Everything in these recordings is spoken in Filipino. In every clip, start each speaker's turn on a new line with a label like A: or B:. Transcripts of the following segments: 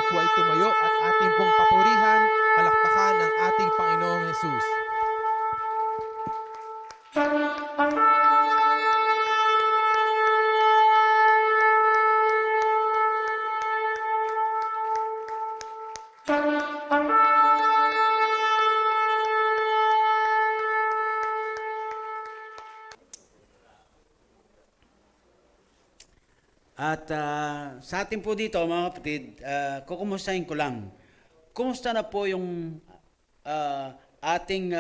A: po ay tumayo at ating pong papurihan, palakpakan ang ating Panginoong Hesus.
B: At sa atin po dito, mga kapatid, kukumustahin ko lang. Kumusta na po yung ating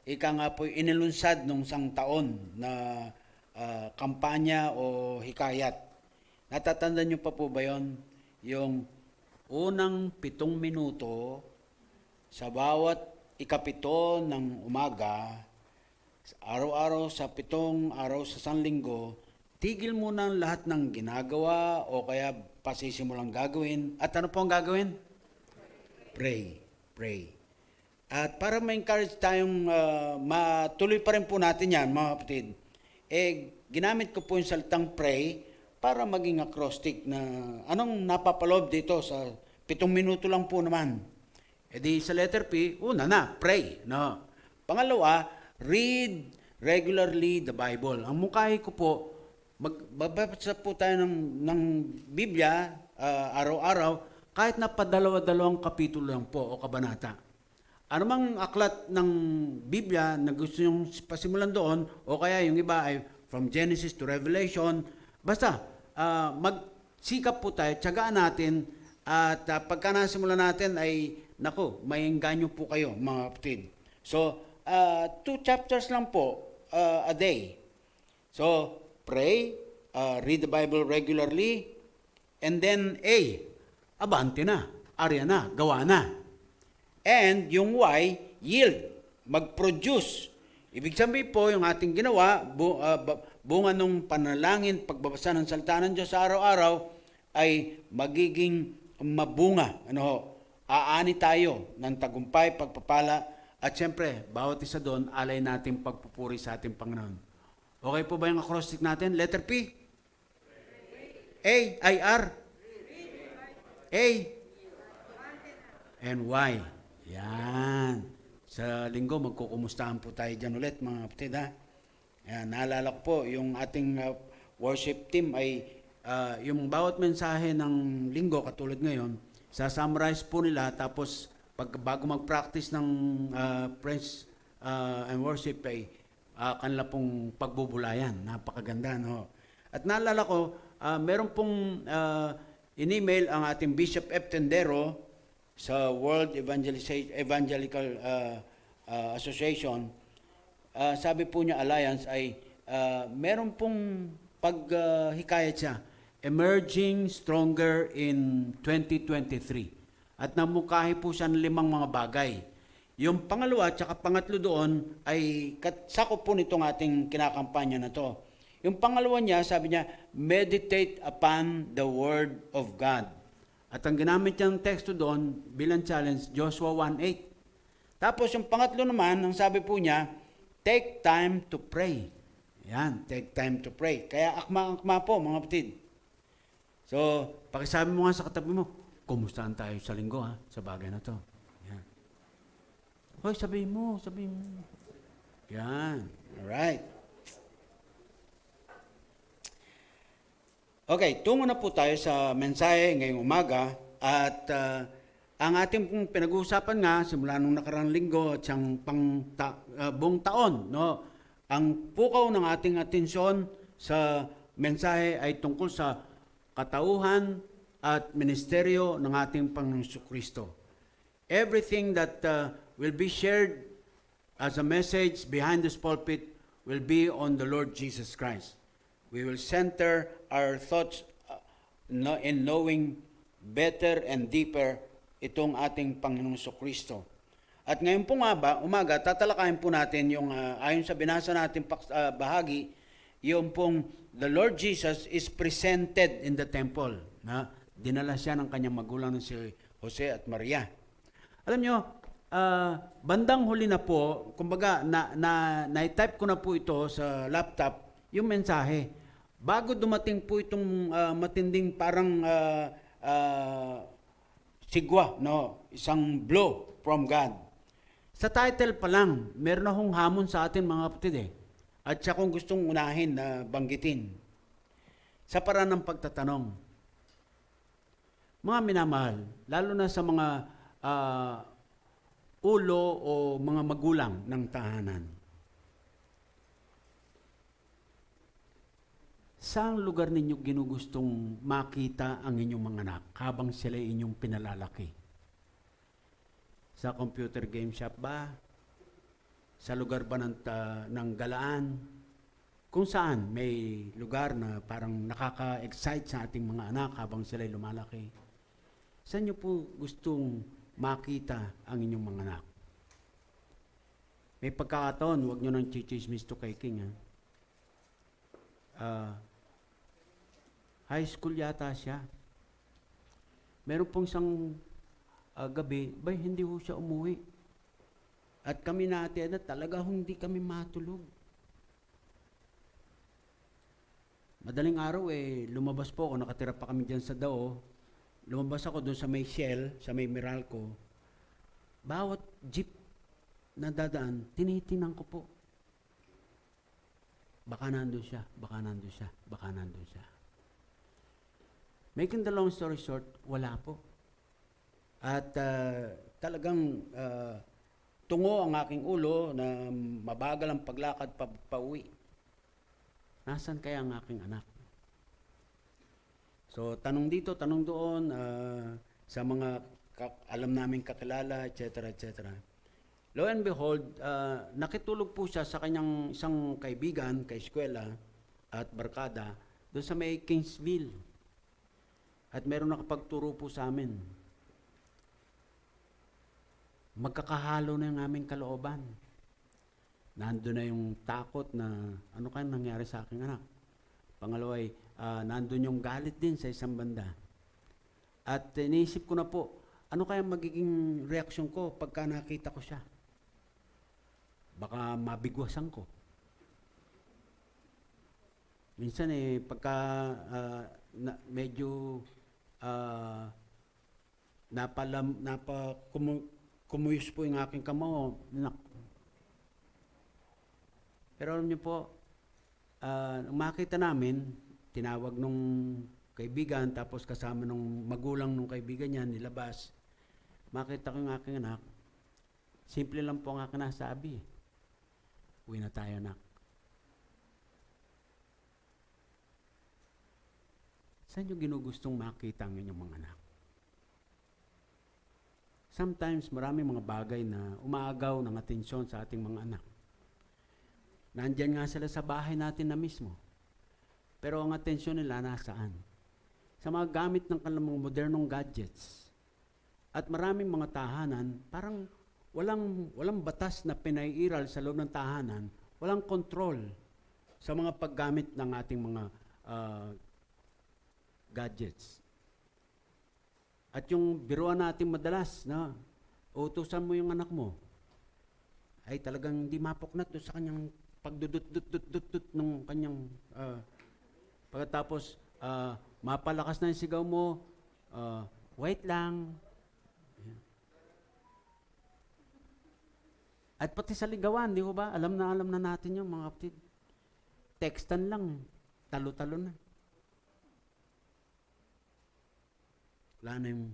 B: ika nga po inilunsad nung isang taon na kampanya o hikayat? Natatandaan niyo pa po ba yon? Yung unang 7 minuto sa bawat ikapito ng umaga, araw-araw sa 7 araw sa sanlinggo, tigil muna ang lahat ng ginagawa o kaya pasisimulang gagawin. At ano po ang gagawin? Pray. Pray. At para ma-encourage tayong matuloy pa rin po natin yan, mga kapatid, ginamit ko po yung salitang pray para maging acrostic na anong napapaloob dito sa 7 minuto lang po naman. E di sa letter P, una na, pray. No? Pangalawa, read regularly the Bible. Ang mukhahe ko po, magbabasa po tayo ng Biblia araw-araw, kahit na padalawa-dalawang kapitulo lang po o kabanata. Ano mang aklat ng Biblia na gusto nyong pasimulan doon, o kaya yung iba ay from Genesis to Revelation, basta magsikap po tayo, tiyagaan natin, at pagka nasimulan natin ay, may engganyo po kayo, mga kapatid. So, 2 chapters lang po a day. So, pray, read the Bible regularly, and then abante na, arya na, gawa na. And yung Y, yield, mag-produce. Ibig sabihin po, yung ating ginawa, bunga ng panalangin, pagbabasa ng salita ng Diyos sa araw-araw, ay magiging mabunga. Aani tayo ng tagumpay, pagpapala, at siyempre, bawat isa doon, alay natin pagpupuri sa ating Panginoon. Okay po ba yung acrostic natin? Letter P? A, I, R? A, and Y. Yan. Sa linggo, magkukumustahan po tayo dyan ulit, mga kapatid, ha? Yan, naalala ko po, yung ating worship team ay yung bawat mensahe ng linggo, katulad ngayon, sa-summarize po nila, tapos bago mag-practice ng praise and worship ay kanila pong pagbubulayan. Napakaganda, no? At naalala ko, meron pong in-email ang ating Bishop F. Tendero sa World Evangelical Association. Sabi po niya, Alliance, ay meron pong paghikayat siya, Emerging Stronger in 2023. At namukhahi po siya ng 5 mga bagay. Yung pangalawa at saka pangatlo doon ay sakop po nitong ating kinakampanya na to. Yung pangalawa niya, sabi niya, meditate upon the Word of God. At ang ginamit niyang teksto doon bilang challenge, Joshua 1:8. Tapos yung pangatlo naman, ang sabi po niya, take time to pray. Yan, take time to pray. Kaya akma-akma po, mga kapatid. So, pakisabi mo nga sa katabi mo, kumustahan tayo sa linggo, ha, sa bagay na to. Yan. Hoy, sabihin mo. Yan. Alright. Okay, tungo na po tayo sa mensahe ngayong umaga at ang ating pong pinag-uusapan nga simula nung nakarang linggo at siyang buong taon, no? Ang pukaw ng ating atensyon sa mensahe ay tungkol sa katauhan at ministeryo ng ating Panginoong Kristo. Everything that will be shared as a message behind this pulpit will be on the Lord Jesus Christ. We will center our thoughts in knowing better and deeper itong ating Panginoong Kristo. At ngayon po umaga, tatalakayin po natin yung ayon sa binasa natin bahagi, yung pong the Lord Jesus is presented in the temple. Dinala siya ng kanyang magulang na si Jose at Maria. Alam nyo, bandang huli na po, kumbaga, na-type ko na po ito sa laptop, yung mensahe. Bago dumating po itong matinding parang sigwa, no? Isang blow from God. Sa title pa lang, meron na hong hamon sa atin mga kapatid eh. At siya kung gustong unahin na banggitin. Sa paraan ng pagtatanong. Mga minamahal, lalo na sa mga ulo o mga magulang ng tahanan. Saang lugar ninyo ginugustong makita ang inyong mga anak habang sila inyong pinalalaki? Sa computer game shop ba? Sa lugar ba ng galaan? Kung saan may lugar na parang nakaka-excite sa ating mga anak habang sila'y lumalaki? Saan nyo po gustong makita ang inyong mga anak? May pagkakataon, huwag nyo nang chichismis to kay King. High school yata siya. Meron pong isang gabi, hindi ho siya umuwi. At kami natin, talaga hindi kami matulog. Madaling araw lumabas po ako, nakatira pa kami dyan sa Dao. Lumabas ako doon sa may Shell, sa may Meralco. Bawat jeep na dadaan, tinitingnan ko po. Baka nandun siya, baka nandun siya, baka nandun siya. Making the long story short, wala po. At talagang tungo ang aking ulo na mabagal ang paglakad pauwi. Nasaan kaya ang aking anak? So, tanong dito, tanong doon, sa mga alam namin kakilala, etc., etc. Lo and behold, nakitulog po siya sa kanyang isang kaibigan, kaeskwela, at barkada, doon sa may Kingsville. At meron nakapagturo po sa amin. Magkakahalo na yung aming kalooban. Nandun na yung takot na ano kaya nangyari sa aking anak. Pangalawa ay nandun yung galit din sa isang banda. At iniisip ko na po, ano kaya magiging reaksyon ko pagka nakita ko siya? Baka mabigwasan ko. Minsan pagka medyo kumuyos po yung aking kamao. Pero alam niyo po, makita namin, tinawag nung kaibigan, tapos kasama nung magulang nung kaibigan niya, nilabas. Makita ko yung aking anak, simple lang po ang aking nasabi. Uwi na tayo, anak. Saan nyo ginugustong makita ang inyong mga anak? Sometimes, maraming mga bagay na umaagaw ng atensyon sa ating mga anak. Nandyan nga sila sa bahay natin na mismo. Pero ang atensyon nila nasaan? Sa mga gamit ng kanilang modernong gadgets. At maraming mga tahanan, parang walang batas na pinaiiral sa loob ng tahanan, walang control sa mga paggamit ng ating mga gadgets. At yung biruan natin madalas, na utusan mo yung anak mo, ay talagang hindi mapuknat doon sa kanyang pagdudut-dut-dut-dut ng kanyang pagkatapos mapalakas na yung sigaw mo, wait lang. At pati sa ligawan, di ko ba? Alam na natin yung mga kapatid. Textan lang, talo-talo na. Wala na yung...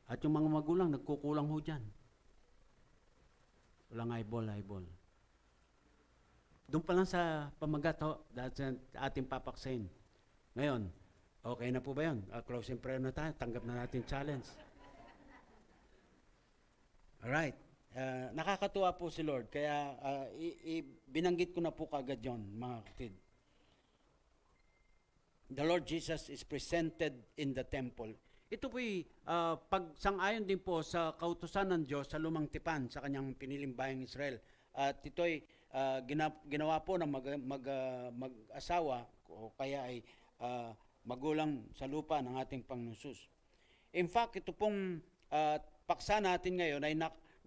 B: At yung mga magulang, nagkukulang ho dyan. Walang eyeball. Doon pa lang sa pamagat ho, dahil sa ating papaksain. Ngayon, okay na po ba yun? Closing prayer na tayo, tanggap na natin challenge. Alright. Nakakatuwa po si Lord, kaya binanggit ko na po kagad yun, mga kapatid. The Lord Jesus is presented in the temple. Ito po'y pagsang-ayon din po sa kautusan ng Diyos sa lumang tipan sa kanyang piniling bayang Israel. At ito'y ginawa po ng mag-asawa o kaya ay magulang sa lupa ng ating Panginoon Jesus. In fact, ito pong paksa natin ngayon ay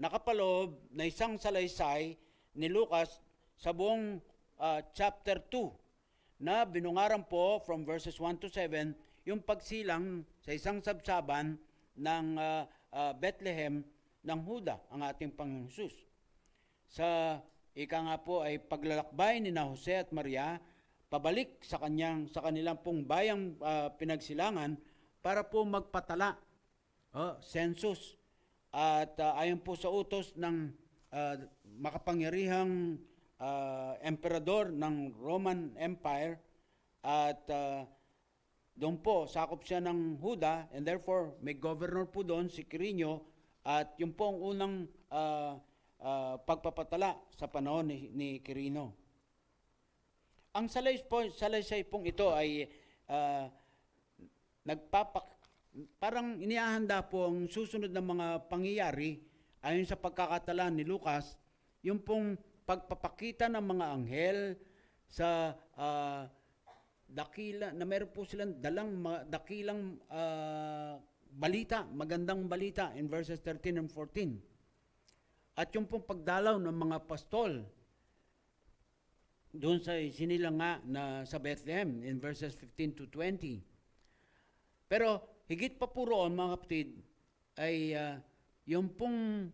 B: nakapaloob na isang salaysay ni Lucas sa buong chapter 2 na binungaran po from verses 1 to 7 yung pagsilang sa isang sabsaban ng Bethlehem ng Huda, ang ating Panginoong Hesus. Sa ika nga po ay paglalakbay ni na Jose at Maria pabalik sa kanilang pong bayang pinagsilangan para po magpatala, census. At ayon po sa utos ng makapangyarihang emperador ng Roman Empire, at doon po sakop siya ng Huda, and therefore may governor po doon si Quirino, at yung po ang unang pagpapatala sa panahon ni Quirino. Ang salaysay pong ito ay parang inihahanda po ang susunod na mga pangyayari ayon sa pagkakatala ni Lucas, yung pong pagpapakita ng mga anghel sa dakila, na meron po silang dakilang balita, magandang balita in verses 13 and 14. At yung pong pagdalaw ng mga pastol doon sa sinilang nga na sa Bethlehem in verses 15 to 20. Pero higit pa po roon, mga kapatid, ay yung pong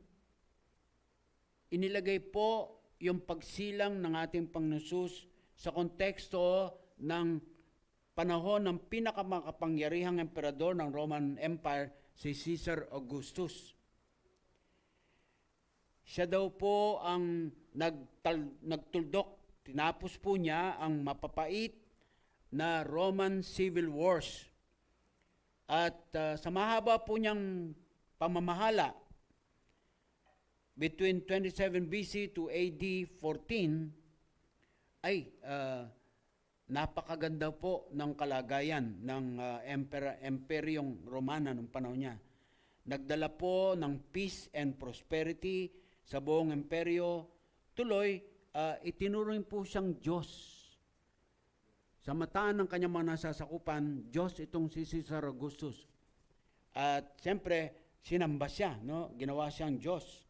B: inilagay po yung pagsilang ng ating Panginoon Hesus sa konteksto ng panahon ng pinakamakapangyarihang emperador ng Roman Empire, si Caesar Augustus. Siya daw po ang nagtuldok, tinapos po niya ang mapapait na Roman Civil Wars. At sa mahaba po niyang pamamahala, between 27 BC to AD 14, ay napakaganda po ng kalagayan ng Imperyong Romana ng panahon niya. Nagdala po ng peace and prosperity sa buong imperyo. Tuloy, itinuring po siyang Diyos. Sa mataan ng kanyang mga nasasakupan, Diyos itong si Caesar Augustus. At siyempre, sinamba siya, no? Ginawa siyang Diyos.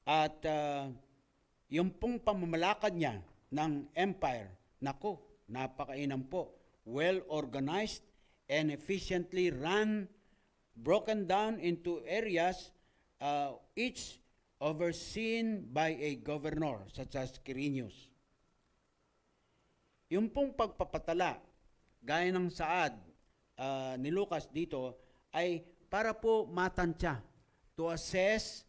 B: At yung pong pamamalakad niya ng empire, naku, napakainam po. Well-organized and efficiently run, broken down into areas, each overseen by a governor such as Quirinius. Yung pong pagpapatala, gaya ng saad ni Lucas dito, ay para po matansya, to assess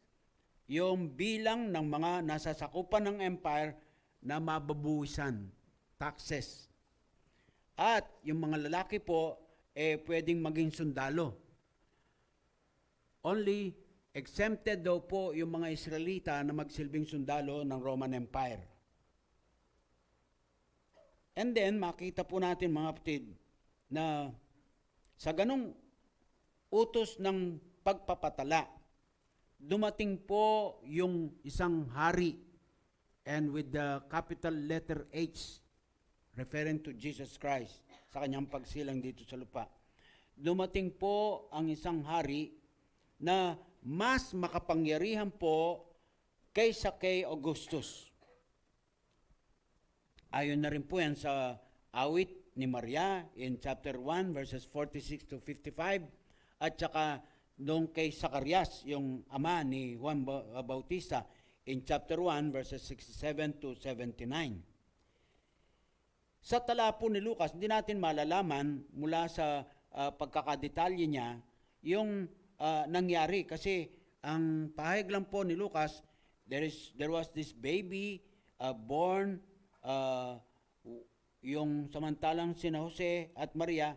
B: yung bilang ng mga nasasakupan ng empire na mababuwisan, taxes. At yung mga lalaki po, pwedeng maging sundalo. Only exempted daw po yung mga Israelita na magsilbing sundalo ng Roman Empire. And then, makita po natin, mga kapatid, na sa ganong utos ng pagpapatala, dumating po yung isang hari, and with the capital letter H, referring to Jesus Christ, sa kanyang pagsilang dito sa lupa. Dumating po ang isang hari na mas makapangyarihan po kaysa kay Augustus. Ayon na rin po yan sa awit ni Maria in chapter 1 verses 46 to 55, at saka doon kay Zacarias, yung ama ni Juan Bautista, in chapter 1 verses 67 to 79. Sa tala po ni Lucas, hindi natin malalaman mula sa pagkakadetalye niya yung nangyari, kasi ang pahayag lang po ni Lucas, there was this baby born, yung samantalang sina Jose at Maria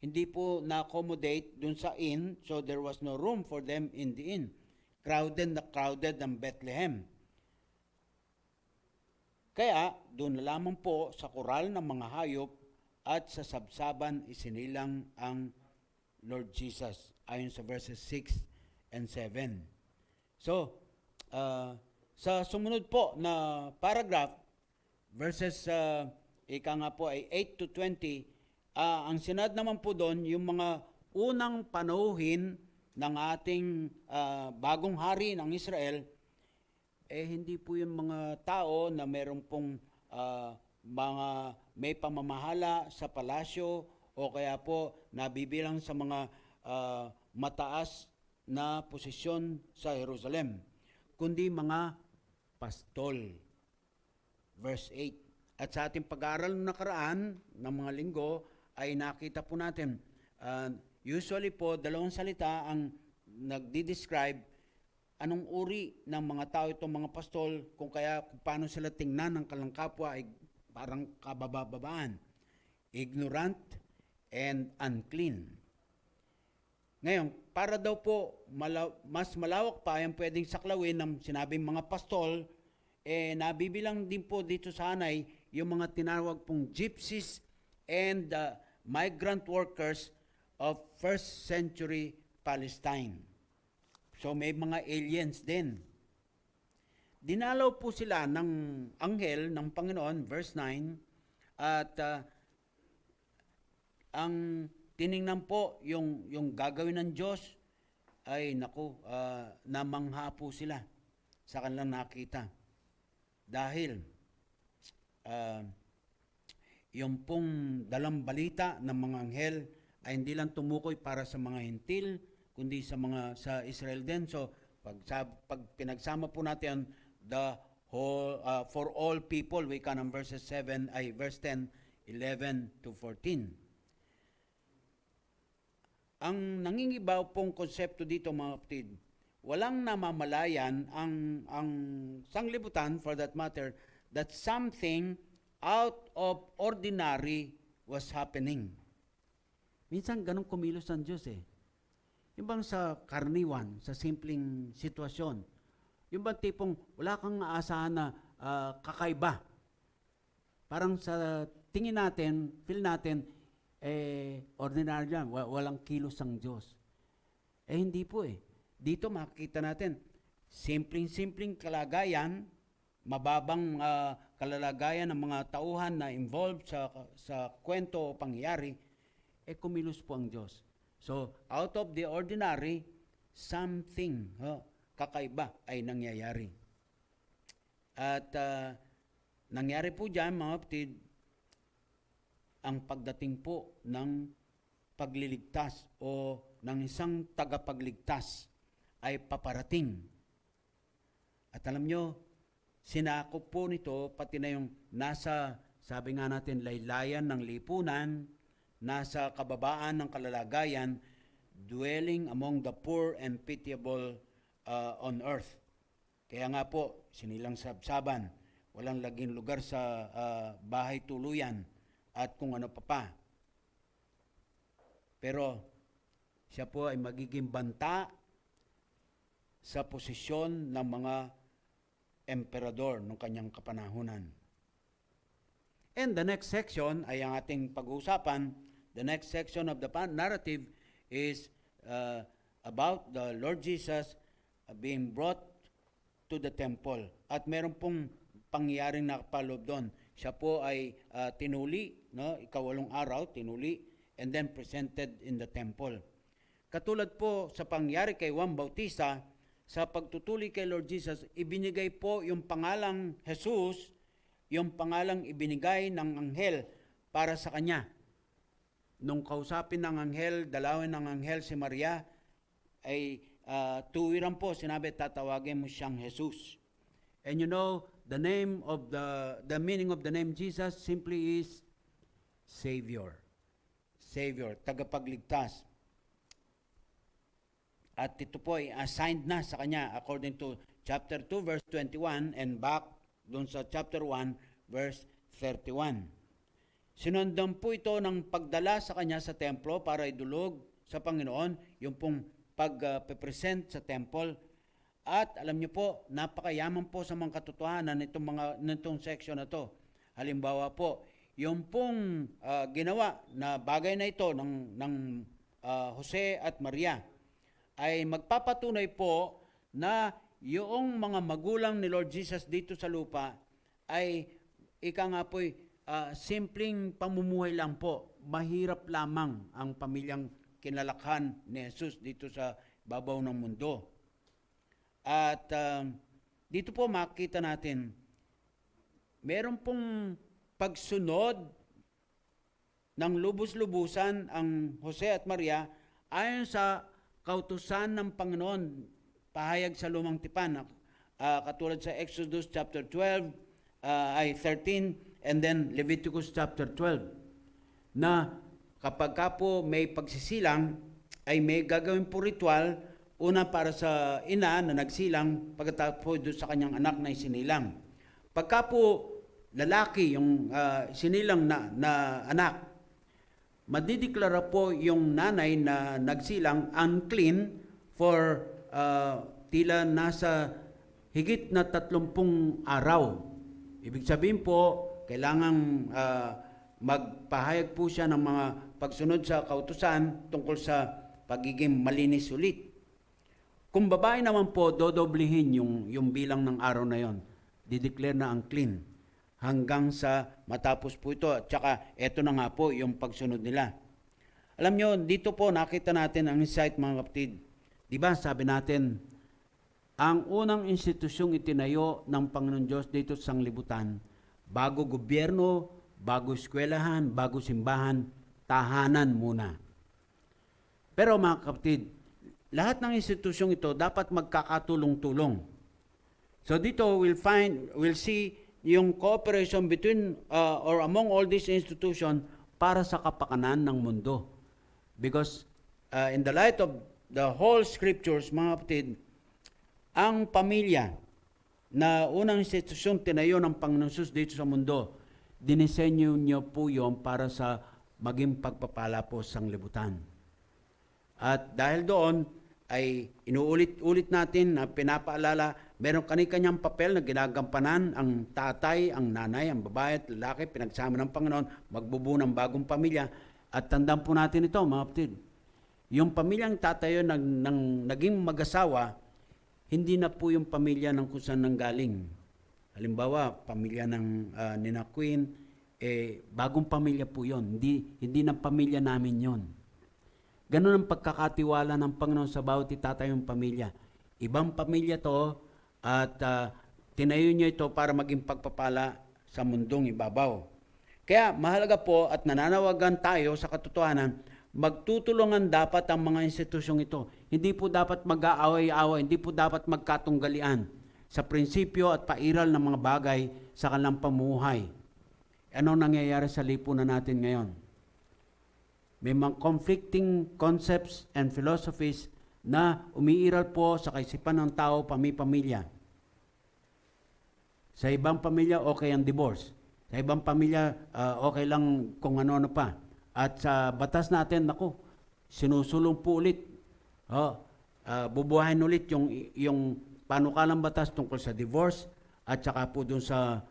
B: hindi po na-accommodate dun sa inn, so there was no room for them in the inn. Crowded ang Bethlehem. Kaya doon na lamang po sa koral ng mga hayop at sa sabsaban isinilang ang Lord Jesus, ayon sa verses 6 and 7. So, sa sumunod po na paragraph, verses ika nga po ay 8 to 20, ang sinad naman po doon, yung mga unang panauhin ng ating bagong hari ng Israel, hindi po yung mga tao na meron pong mga may pamamahala sa palasyo o kaya po nabibilang sa mga mataas na posisyon sa Jerusalem, kundi mga pastol. Verse 8. At sa ating pag-aaral ng nakaraan ng mga linggo ay nakita po natin, usually po dalawang salita ang nagdi-describe anong uri ng mga tao itong mga pastol, kung paano sila tingnan ng kalangkapwa ay parang kabababaan. Ignorant and unclean. Ngayon, para daw po mas malawak pa yung pwedeng saklawin ng sinabing mga pastol, nabibilang din po dito sa Hanay yung mga tinawag pong gypsies and migrant workers of first century Palestine. So may mga aliens din. Dinalaw po sila ng anghel ng Panginoon, verse 9, at ang tiningnan po yung gagawin ng Diyos ay namangha po sila sa kanilang nakita. Dahil yung pong dalang balita ng mga anghel ay hindi lang tumukoy para sa mga Hintil, kundi sa Israel din. So pag pinagsama po natin the whole for all people, we can verse 10, 11 to 14. Ang nangingibaw pong konsepto dito, mga kapatid, walang namamalayan ang sanglibutan, for that matter, that something out of ordinary was happening. Minsan ganun kumilos ang Diyos eh. Yung bang sa karniwan, sa simpleng sitwasyon, yung bang tipong wala kang aasahan na kakaiba. Parang sa tingin natin, feel natin, ordinary lang, walang kilos ang Diyos. Hindi po eh. Dito makikita natin, simpleng kalagayan, mababang kalalagayan ng mga tauhan na involved sa kwento o pangyayari, kumilos po ang Diyos. So, out of the ordinary, something kakaiba ay nangyayari. At nangyari po dyan, mga kapatid, ang pagdating po ng pagliligtas o ng isang tagapagligtas ay paparating. At alam nyo, sinakop po nito pati na yung nasa, sabi nga natin, laylayan ng lipunan, nasa kababaan ng kalalagayan, dwelling among the poor and pitiable on earth. Kaya nga po, sinilang sabsaban, walang laging lugar sa bahay tuluyan at kung ano pa. Pero siya po ay magiging banta sa posisyon ng mga emperador ng kanyang kapanahunan. And the next section ay ang ating pag-uusapan. The next section of the narrative is about the Lord Jesus being brought to the temple. At meron pong pangyayaring nakapaloob doon. Siya po ay tinuli, ikawalong araw, tinuli, and then presented in the temple. Katulad po sa pangyari kay Juan Bautista, sa pagtutuli kay Lord Jesus, ibinigay po yung pangalang Jesus, yung pangalang ibinigay ng anghel para sa kanya. Nung kausapin ng anghel, dalawin ng anghel si Maria, ay tuwiran po, sinabi, tatawagin mo siyang Jesus. And you know, the meaning of the name Jesus simply is Savior. Savior, tagapagligtas. At ito po ay assigned na sa kanya according to chapter 2 verse 21 and back doon sa chapter 1 verse 31. Sinundan po ito ng pagdala sa kanya sa templo para idulog sa Panginoon yung pong pag-present sa temple. At alam niyo po, napakayaman po sa mga katotohanan nitong section na to. Halimbawa po, yung pong ginawa na bagay na ito ng Jose at Maria ay magpapatunay po na yung mga magulang ni Lord Jesus dito sa lupa ay simpleng pamumuhay lang po. Mahirap lamang ang pamilyang kinalakhan ni Jesus dito sa babaw ng mundo. At dito po makita natin, meron pong pagsunod ng lubos-lubusan ang Jose at Maria ayon sa kautusan ng Panginoon, pahayag sa Lumang Tipan, katulad sa Exodus chapter 12, 13, and then Leviticus chapter 12, na kapag ka po may pagsisilang, ay may gagawin po ritual, una para sa ina na nagsilang, pagkatapos doon sa kanyang anak na isinilang. Pagka po lalaki yung sinilang na anak, madideklara po yung nanay na nagsilang unclean for tila nasa higit na 30 araw. Ibig sabihin po, kailangang magpahayag po siya ng mga pagsunod sa kautusan tungkol sa pagiging malinis ulit. Kung babae naman po, dodoblihin yung bilang ng araw na yon. Dideclare na unclean hanggang sa matapos po ito. At saka, eto na nga po yung pagsunod nila. Alam nyo, dito po nakita natin ang insight, mga kapatid. Diba, sabi natin, ang unang institusyong itinayo ng Panginoon Diyos dito sa sanglibutan, bago gobyerno, bago eskwelahan, bago simbahan, tahanan muna. Pero mga kapatid, lahat ng institusyong ito dapat magkakatulong-tulong. So dito we'll see yung cooperation between or among all these institutions para sa kapakanan ng mundo. Because in the light of the whole scriptures, mga kapatid, ang pamilya na unang institusyong tinayo ng Panginoon Jesus dito sa mundo, dinisenyo niyo po yun para sa maging pagpapala po sa sanglibutan. At dahil doon, ay inuulit-ulit natin na pinapaalala, meron kani-kanyang papel na ginagampanan ang tatay, ang nanay, ang babae at lalaki, pinagsama ng Panginoon, magbubuo ng bagong pamilya. At tandaan po natin ito, mga kapatid. Yung pamilyang tatayo naging mag-asawa, hindi na po yung pamilya ng kung saan nanggaling. Halimbawa, pamilya ng Nina Queen, bagong pamilya po yon. Hindi na pamilya namin yon. Ganun ang pagkakatiwala ng Panginoon sa bawat itatayong pamilya. Ibang pamilya to at tinayo niyo ito para maging pagpapala sa mundong ibabaw. Kaya mahalaga po at nananawagan tayo sa katotohanan, magtutulungan dapat ang mga institusyong ito. Hindi po dapat mag-aaway-aaway, hindi po dapat magkatunggalian sa prinsipyo at pairal ng mga bagay sa kanilang pamumuhay. Ano nangyayari sa lipunan natin ngayon? May mga conflicting concepts and philosophies na umiiral po sa kaisipan ng tao, pamilya. Sa ibang pamilya, okay ang divorce. Sa ibang pamilya, okay lang kung ano-ano pa. At sa batas natin, sinusulong po ulit. Bubuhayin ulit yung panukalang batas tungkol sa divorce at saka po dun sa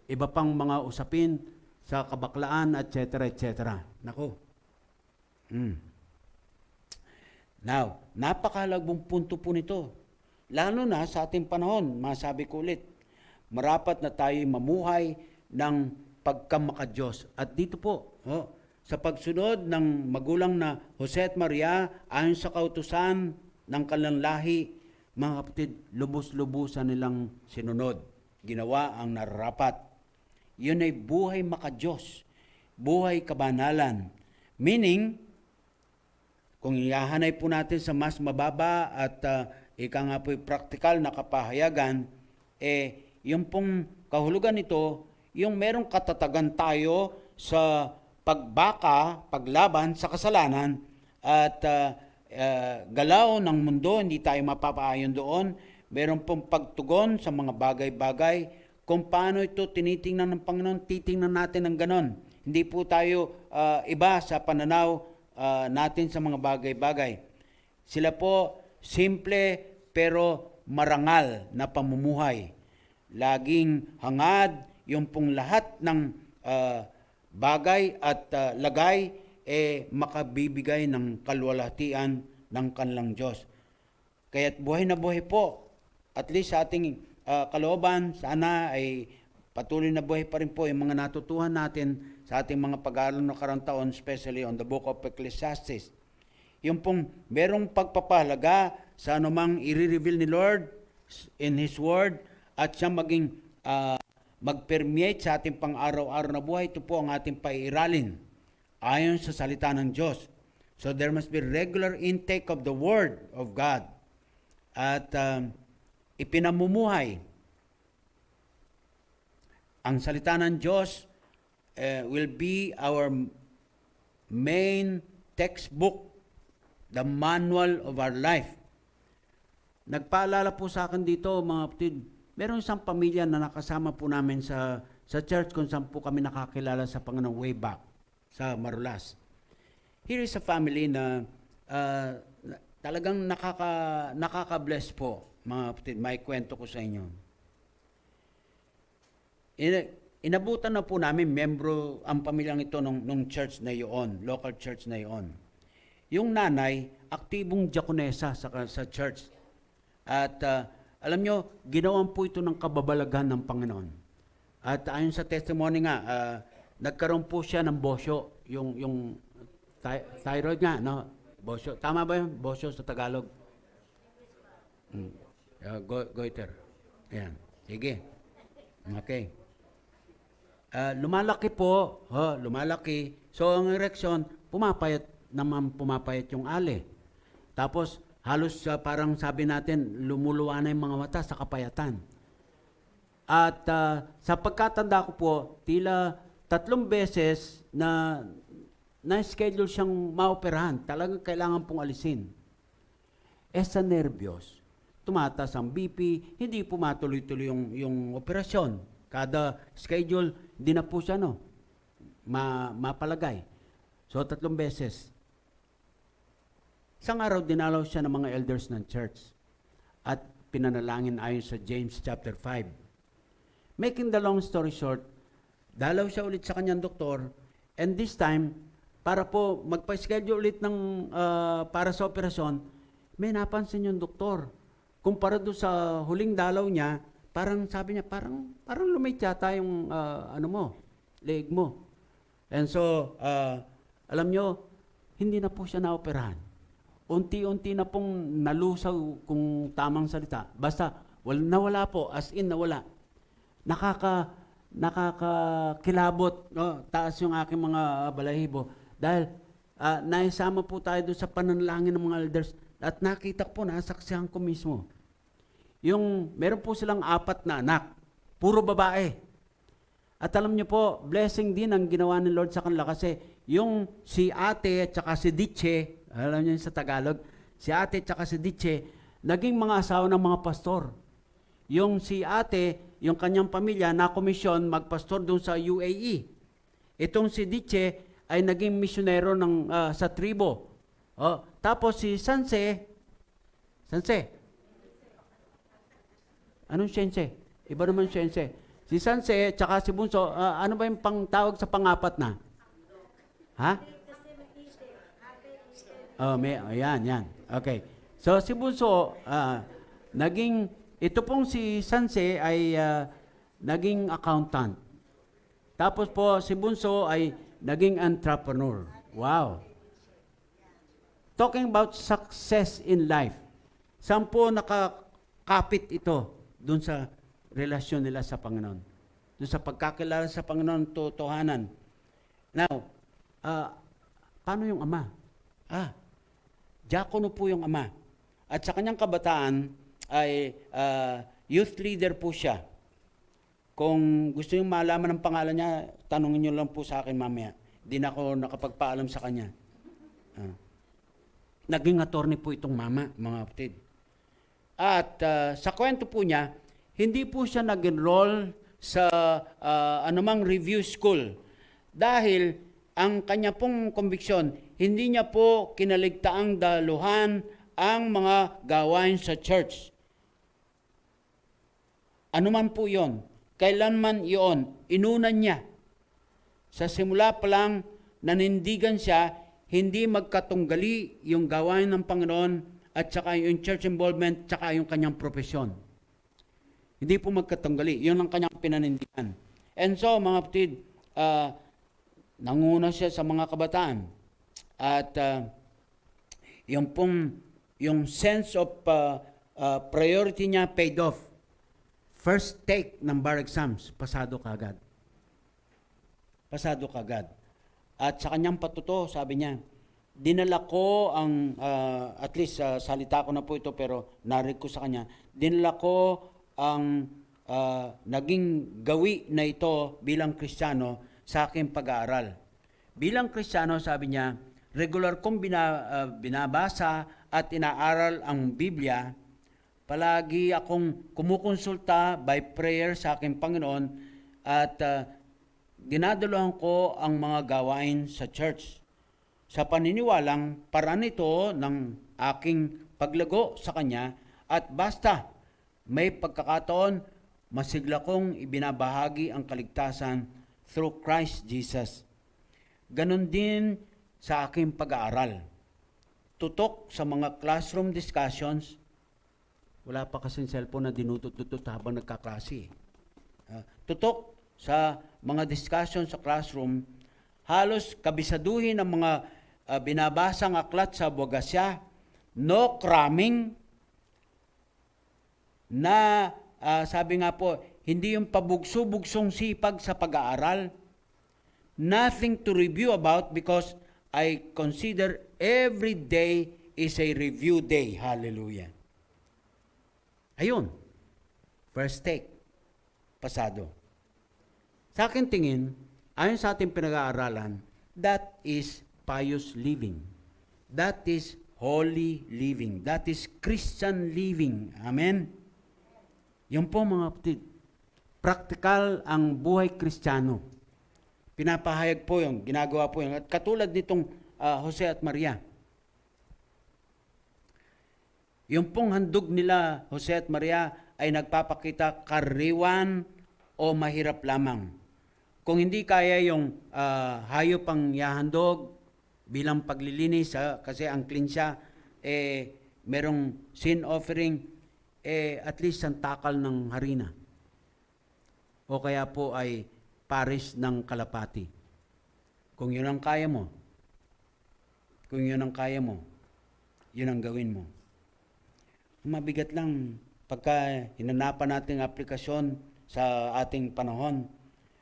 B: iba pang mga usapin sa kabaklaan, etc. Now, napakahalagang punto po nito. Lalo na sa ating panahon, masabi ko ulit, marapat na tayo mamuhay ng pagkamakadiyos. At dito po, sa pagsunod ng magulang na Jose at Maria, ayon sa kautusan ng kanilang lahi, mga kapatid, lubos-lubusan nilang sinunod. Ginawa ang nararapat. Yun ay buhay makadiyos, buhay kabanalan. Meaning, kung ihahanay po natin sa mas mababa at ika nga po'y praktikal na kapahayagan, yung pong kahulugan nito, yung merong katatagan tayo sa paglaban sa kasalanan at galaw ng mundo, hindi tayo mapapaayon doon. Meron pong pagtugon sa mga bagay-bagay. Kung paano ito tinitingnan ng Panginoon, titingnan natin ng ganon. Hindi po tayo iba sa pananaw natin sa mga bagay-bagay. Sila po simple pero marangal na pamumuhay. Laging hangad yung pong lahat ng bagay at lagay makabibigay ng kalwalhatian ng kanilang Diyos. Kaya't buhay na buhay po, at least sa ating kalooban, sana ay patuloy na buhay pa rin po yung mga natutuhan natin sa ating mga pag-aaral na karang taon, especially on the book of Ecclesiastes. Yung pong merong pagpapahalaga sa anumang i-reveal ni Lord in His Word at siya maging mag-permeate sa ating pang-araw-araw na buhay, ito po ang ating paiiralin ayon sa salita ng Diyos. So there must be regular intake of the Word of God. At ipinamumuhay ang salita ng Diyos will be our main textbook, the manual of our life. Nagpaalala po sa akin dito, mga kapatid, meron isang pamilya na nakasama po namin sa church kung saan po kami nakakilala sa Panginoon way back sa Marulas. Here is a family na talagang nakaka-bless po, mga kapatid. May kwento ko sa inyo. Inabutan na po namin, membro ang pamilyang ito nung church na iyon, local church na iyon. Yung nanay, aktibong diakonesa sa church. At alam nyo, ginawan po ito ng kababalaghan ng Panginoon. At ayon sa testimony nga, nagkaroon po siya ng bosyo, yung thyroid nga, no? Bosyo. Tama ba yun? Bosyo sa Tagalog? Goiter. Ayan. Sige. Okay. Lumalaki po, lumalaki. So, ang ereksyon, pumapayat yung ali. Tapos, halos parang sabi natin, lumuluwa na yung mga mata sa kapayatan. At sa pagkatanda ko po, tila 3 beses na-schedule siyang maoperahan. Talagang kailangan pong alisin. Sa nervyos, tumataas ang BP, hindi po matuloy-tuloy yung operasyon. Kada schedule, hindi na po siya mapalagay. So, 3 beses. Isang araw, dinalaw siya ng mga elders ng church at pinanalangin ayon sa James chapter 5. Making the long story short, dalaw siya ulit sa kanyang doktor, and this time, para po magpa-schedule ulit para sa operasyon, may napansin yung doktor. Kumpara doon sa huling dalaw niya, parang sabi niya, parang lumit yata yung leg mo. And so, alam nyo, hindi na po siya naoperahan. Unti-unti na pong nalusaw kung tamang salita. Basta, nawala po, as in nawala. Nakakakilabot, no? Taas yung aking mga balahibo. Dahil, naisama po tayo doon sa pananalangin ng mga elders at nakita po, nasaksihan ko mismo. Meron po silang 4 na anak, puro babae. At alam niyo po, blessing din ang ginawa ni Lord sa kanila kasi yung si ate at saka si Diche, alam niyo sa Tagalog, si ate at saka si Diche, naging mga asawa ng mga pastor. Yung si ate, yung kanyang pamilya, na-komisyon magpastor doon sa UAE. Itong si Diche ay naging misyonero sa tribo. Tapos si Sanse, anong Sanse? Iba naman Sanse. Si Sanse, tsaka si Bunso, ano ba yung tawag sa pangapat na? Ha? Yan. Okay. So, si Bunso, ito pong si Sanse ay naging accountant. Tapos po, si Bunso ay naging entrepreneur. Wow. Talking about success in life. Saan po nakakapit ito dun sa relasyon nila sa Panginoon? Dun sa pagkakilala sa Panginoon, totohanan. Now, paano yung ama? Diakono po yung ama. At sa kanyang kabataan ay youth leader po siya. Kung gusto nyo malaman ng pangalan niya, tanungin nyo lang po sa akin mamaya. Hindi na ako nakapagpaalam sa kanya. Naging attorney po itong mama, mga kapatid. At sa kwento po niya, hindi po siya nag-enroll sa anumang review school. Dahil ang kanya pong conviction, hindi niya po kinaligtaang daluhan ang mga gawain sa church. Ano man po yon, kailanman iyon, inunan niya. Sa simula pa lang, nanindigan siya, hindi magkatunggali yung gawain ng Panginoon at saka yung church involvement, saka yung kanyang profesyon. Hindi po magkatunggali. Yun ang kanyang pinanindigan. And so, mga kapatid, nanguna siya sa mga kabataan. At yung sense of priority niya paid off. first take ng bar exams, pasado ka agad. Pasado ka agad. At sa kanyang patuto, sabi niya, dinala ko ang, at least salita ko na po ito pero narinig ko sa kanya, dinala ko ang naging gawi na ito bilang Kristiyano sa aking pag-aaral. Bilang Kristiyano, sabi niya, regular kong binabasa at inaaral ang Biblia. Palagi akong kumukonsulta by prayer sa aking Panginoon at dinadalohan ko ang mga gawain sa church. Sa paniniwalang paraan ito ng aking paglago sa Kanya at basta may pagkakataon, masigla kong ibinabahagi ang kaligtasan through Christ Jesus. Ganon din sa aking pag-aaral. Tutok sa mga classroom discussions, wala pa kasing cellphone na dinutututut habang nagkaklase. Tutok sa mga discussions sa classroom, halos kabisaduhin ang mga binabasang aklat sa bogasya, no cramming, na sabi nga po, hindi yung pabugso-bugsong sipag sa pag-aaral, nothing to review about because I consider every day is a review day. Hallelujah. Ayun, first take, pasado. Sa akin tingin, ayon sa ating pinag-aaralan, that is pious living. That is holy living. That is Christian living. Amen? Yan po mga kapatid. Praktikal ang buhay Kristiyano. Pinapahayag po yun, ginagawa po yun. At katulad nitong Jose at Maria. Yung pong handog nila, Jose at Maria, ay nagpapakita kaririwan o mahirap lamang. Kung hindi kaya yung hayop ang yahandog bilang paglilinis, kasi ang clean siya, merong sin offering, at least ang takal ng harina. O kaya po ay pares ng kalapati. Kung yun ang kaya mo, yun ang gawin mo. Mabigat lang pagka hinanapan natin aplikasyon sa ating panahon.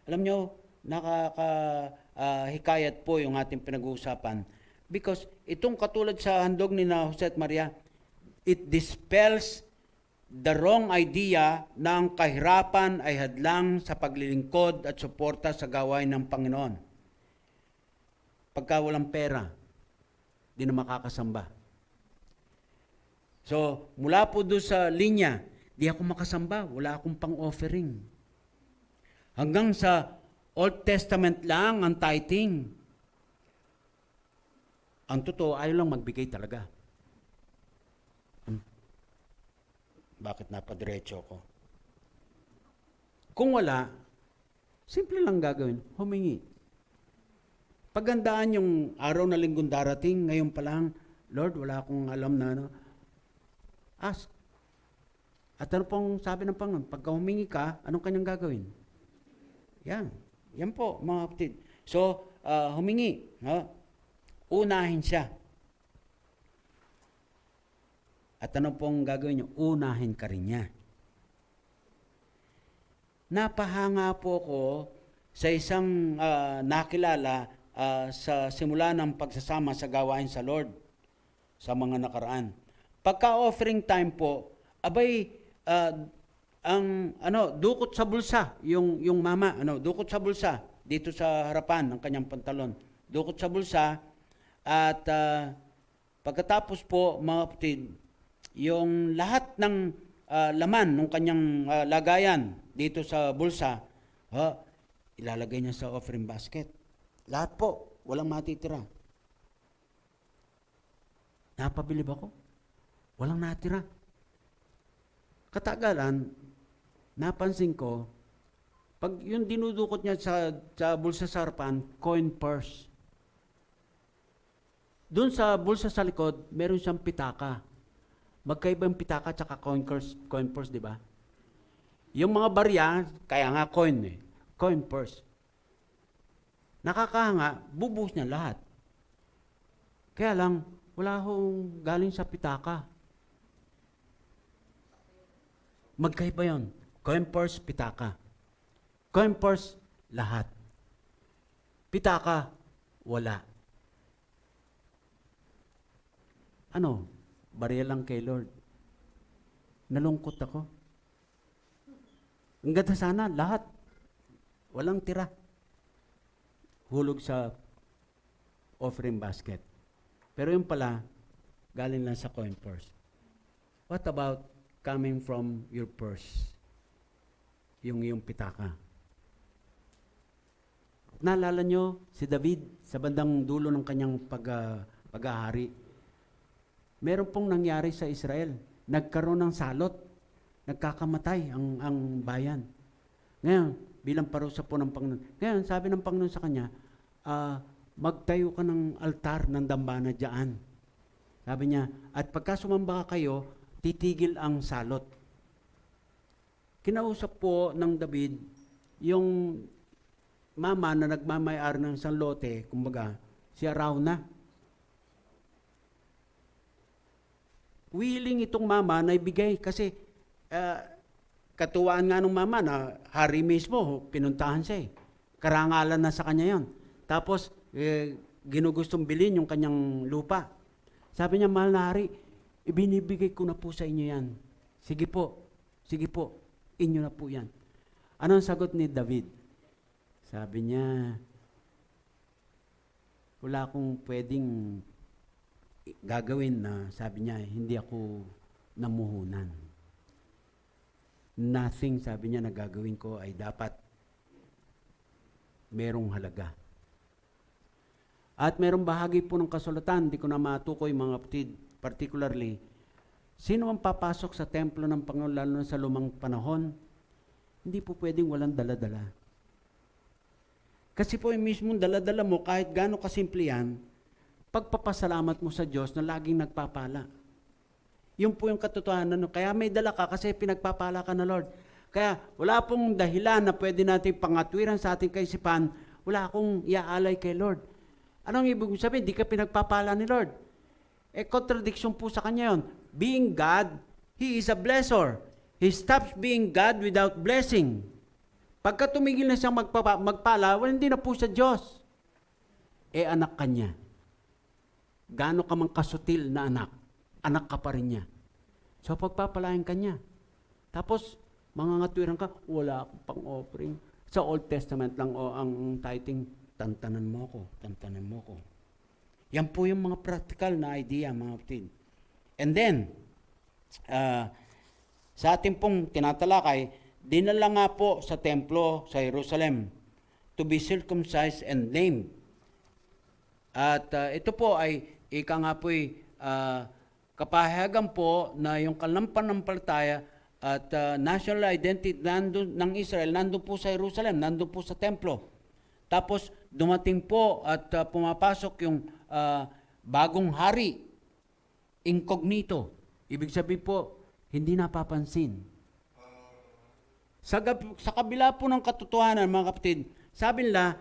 B: Alam nyo, nakakahikayat po yung ating pinag-uusapan because itong katulad sa handog ni Jose at Maria, it dispels the wrong idea na ang kahirapan ay hadlang sa paglilingkod at suporta sa gawain ng Panginoon. Pagka walang pera, di na makakasamba. So, mula po doon sa linya, di ako makasamba, wala akong pang-offering. Hanggang sa Old Testament lang ang tithing. Ang totoo, ayaw lang magbigay talaga. Bakit napadiretso ko? Kung wala, simple lang gagawin, humingi. Pagandaan yung araw na linggong darating, ngayon pa lang, Lord, wala akong alam na ano. Ask. At ano pong sabi ng Panginoon? Pagka humingi ka, anong kanyang gagawin? Yan. Yan po, mga kapatid. So, humingi. Unahin siya. At ano pong gagawin niyo? Unahin ka rin niya. Napahanga po ko sa isang nakilala sa simula ng pagsasama sa gawain sa Lord sa mga nakaraan. Pagka-offering time po, abay, dukot sa bulsa, yung mama, dukot sa bulsa, dito sa harapan ng kanyang pantalon. Dukot sa bulsa, at pagkatapos po, mga kapatid, yung lahat ng laman ng kanyang lagayan dito sa bulsa, ilalagay niya sa offering basket. Lahat po, walang matitira. Napabilib ako. Walang natira. Katagalan, napansin ko, pag yung dinudukot niya sa bulsa sa harapan, coin purse. Doon sa bulsa sa likod, meron siyang pitaka. Magkaibang pitaka at coin purse, di ba? Yung mga barya, kaya nga coin purse. Nakakahanga, bubuhos niya lahat. Kaya lang, wala hong galing sa pitaka. Magkaiba yun. Coin purse, pitaka. Coin purse, lahat. Pitaka, wala. Ano? Barya lang kay Lord. Nalungkot ako. Ang ganda sana, lahat. Walang tira. Hulog sa offering basket. Pero yung pala, galing lang sa coin purse. What about coming from your purse? Yung pitaka. Naalala nyo si David sa bandang dulo ng kanyang pag-ahari. Meron pong nangyari sa Israel. Nagkaroon ng salot. Nagkakamatay ang bayan. Ngayon, bilang parusa po ng Panginoon. Ngayon, sabi ng Panginoon sa kanya, magtayo ka ng altar ng dambana dyan. Sabi niya, at pagka sumamba kayo, titigil ang salot. Kinausap po ng David yung mama na nagmamayar ng isang lote, kumbaga, si Arauna. Willing itong mama na ibigay kasi katuwaan nga ng mama na hari mismo, pinuntahan siya eh. Karangalan na sa kanya yon. Tapos, ginugustong bilhin yung kanyang lupa. Sabi niya, mahal na hari, ibinibigay ko na po sa inyo yan. Sige po, inyo na po yan. Anong sagot ni David? Sabi niya, wala akong pwedeng gagawin na, sabi niya, hindi ako namuhunan. Nothing, sabi niya, na gagawin ko ay dapat merong halaga. At merong bahagi po ng kasulatan, di ko na matukoy mga kapatid, particularly, sino ang papasok sa templo ng Panginoon lalo na sa lumang panahon? Hindi po pwedeng walang dala-dala. Kasi po yung mismong dala-dala mo, kahit gaano kasimple yan, pagpapasalamat mo sa Diyos na laging nagpapala. Yun po yung katotohanan. Kaya may dala ka kasi pinagpapala ka na Lord. Kaya wala pong dahilan na pwede natin pangatwiran sa ating kaisipan, wala akong iaalay kay Lord. Anong ibig sabihin? Di ka pinagpapala ni Lord. Contradiction po sa kanya yun. Being God, He is a blesser. He stops being God without blessing. Pagka tumigil na siyang magpala, hindi na po siya Diyos. Anak ka niya. Gaano ka mang kasutil na anak ka pa rin niya. So pagpapalain ka niya. Tapos, mangangatwiran ka, wala akong pang-offering. Sa Old Testament lang ang tithing, tantanan mo ko. Yan po yung mga practical na idea, mga kapatid. And then, sa ating pong tinatalakay, dinala nga po sa templo sa Jerusalem to be circumcised and named. At ito po ay ika nga po'y kapahayagan po na yung kanampalataya at national identity ng Israel nandun po sa Jerusalem, nandun po sa templo. Tapos dumating po at pumapasok yung bagong hari, incognito. Ibig sabihin po, hindi napapansin. Sa kabila po ng katotohanan, mga kapatid, sabi nila,